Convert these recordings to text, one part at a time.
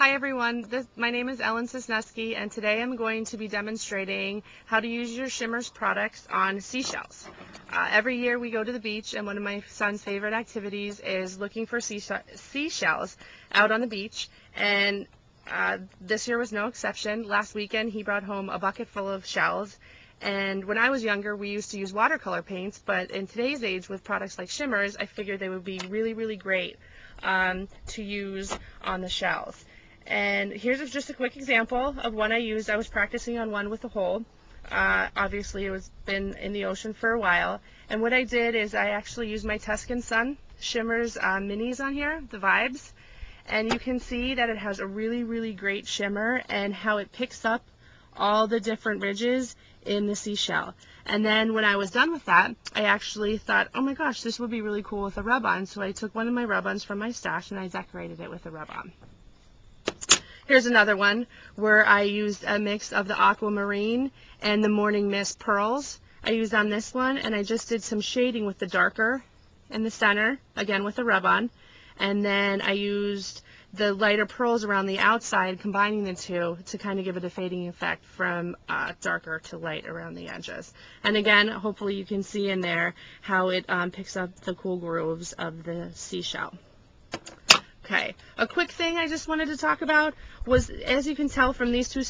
Hi everyone, my name is Sosnoski, and today I'm going to be demonstrating how to use your Shimmerz products on seashells. Every year we go to the beach, and one of my son's favorite activities is looking for seashells out on the beach, and this year was no exception. Last weekend he brought home a bucket full of shells, and when I was younger we used to use watercolor paints, but in today's age with products like Shimmerz, I figured they would be really great to use on the shells. And here's just a quick example of one I used. I was practicing on one with a hole. Obviously it was been in the ocean for a while, and what I did is I actually used my Tuscan Sun Shimmerz minis on here, the Vibez, and you can see that it has a really great shimmer and how it picks up all the different ridges in the seashell. And then when I was done with that, I actually thought, oh my gosh, this would be really cool with a rub-on. So I took one of my rub-ons from my stash and I decorated it with a rub-on. Here's another one where I used a mix of the aquamarine and the morning mist pearls. I used on this one, and I just did some shading with the darker in the center, again with a rub-on. And then I used the lighter pearls around the outside, combining the two to kind of give it a fading effect from darker to light around the edges. And again, hopefully you can see in there how it picks up the cool grooves of the seashell. Okay, a quick thing I just wanted to talk about was, as you can tell from these two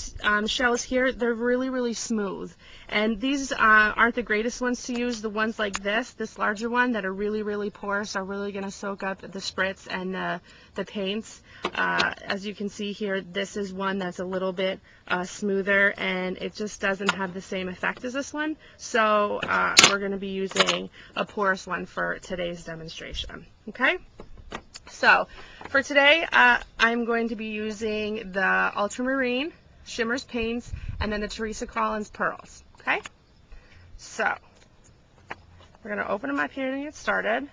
shells here, they're really smooth. And these aren't the greatest ones to use. The ones like this larger one that are really porous are really going to soak up the spritz and the paints. As you can see here, this is one that's a little bit smoother, and it just doesn't have the same effect as this one. So we're going to be using a porous one for today's demonstration. Okay? So for today, I'm going to be using the ultramarine, Shimmerz paints, and then the Teresa Collins pearls. Okay? So we're going to open them up here and get started.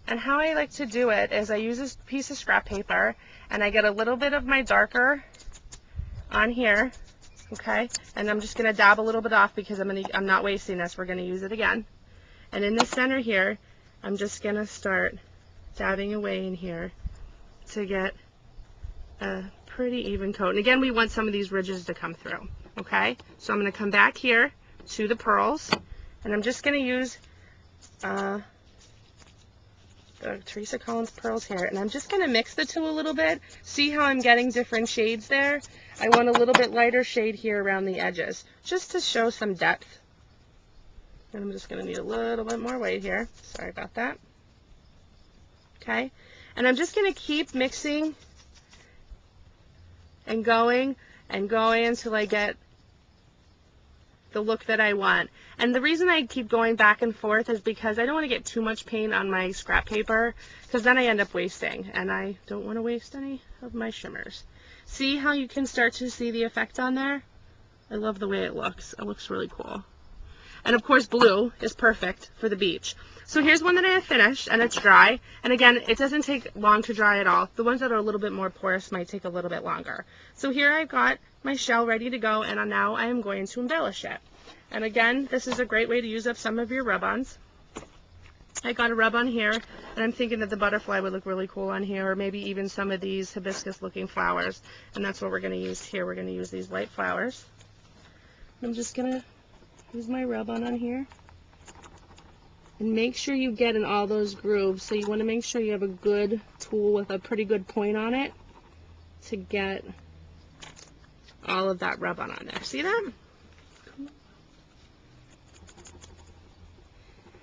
And how I like to do it is I use this piece of scrap paper, and I get a little bit of my darker on here. Okay? And I'm just going to dab a little bit off because I'm not wasting this. We're going to use it again. And in the center here, I'm just going to start dabbing away in here to get a pretty even coat. And again, we want some of these ridges to come through. Okay, so I'm going to come back here to the pearls, and I'm just going to use the Teresa Collins pearls here, and I'm just going to mix the two a little bit. See how I'm getting different shades there? I want a little bit lighter shade here around the edges, just to show some depth. And I'm just going to need a little bit more weight here. Sorry about that. Okay, and I'm just going to keep mixing and going until I get the look that I want. And the reason I keep going back and forth is because I don't want to get too much paint on my scrap paper, because then I end up wasting, and I don't want to waste any of my Shimmerz. See how you can start to see the effect on there? I love the way it looks. It looks really cool. And of course, blue is perfect for the beach. So here's one that I have finished, and it's dry. And again, it doesn't take long to dry at all. The ones that are a little bit more porous might take a little bit longer. So here I've got my shell ready to go, and now I am going to embellish it. And again, this is a great way to use up some of your rub-ons. I got a rub-on here, and I'm thinking that the butterfly would look really cool on here, or maybe even some of these hibiscus-looking flowers. And that's what we're going to use here. We're going to use these white flowers. I'm just going to use my rub-on here, and make sure you get in all those grooves. So you want to make sure you have a good tool with a pretty good point on it to get all of that rub-on on there. See that?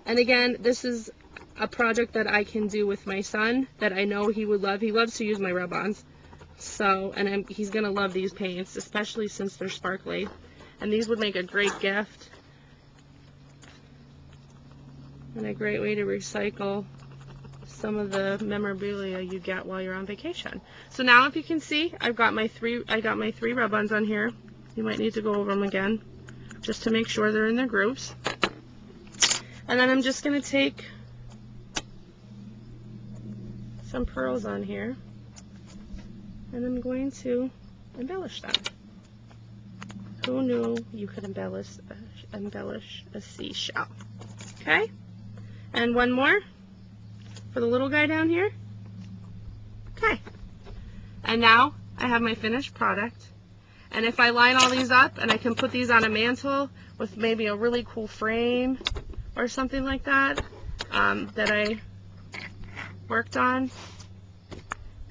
And again, this is a project that I can do with my son that I know he would love. He loves to use my rub-ons. So, and he's going to love these paints, especially since they're sparkly. And these would make a great gift and a great way to recycle some of the memorabilia you get while you're on vacation. So now, if you can see, I got my three rub-ons on here. You might need to go over them again just to make sure they're in their grooves. And then I'm just going to take some pearls on here, and I'm going to embellish them. Who knew you could embellish a seashell? Okay? And one more for the little guy down here. Okay. And now I have my finished product. And if I line all these up and I can put these on a mantle with maybe a really cool frame or something like that that I worked on,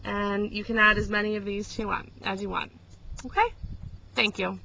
and you can add as many of these as you want. Okay? Thank you.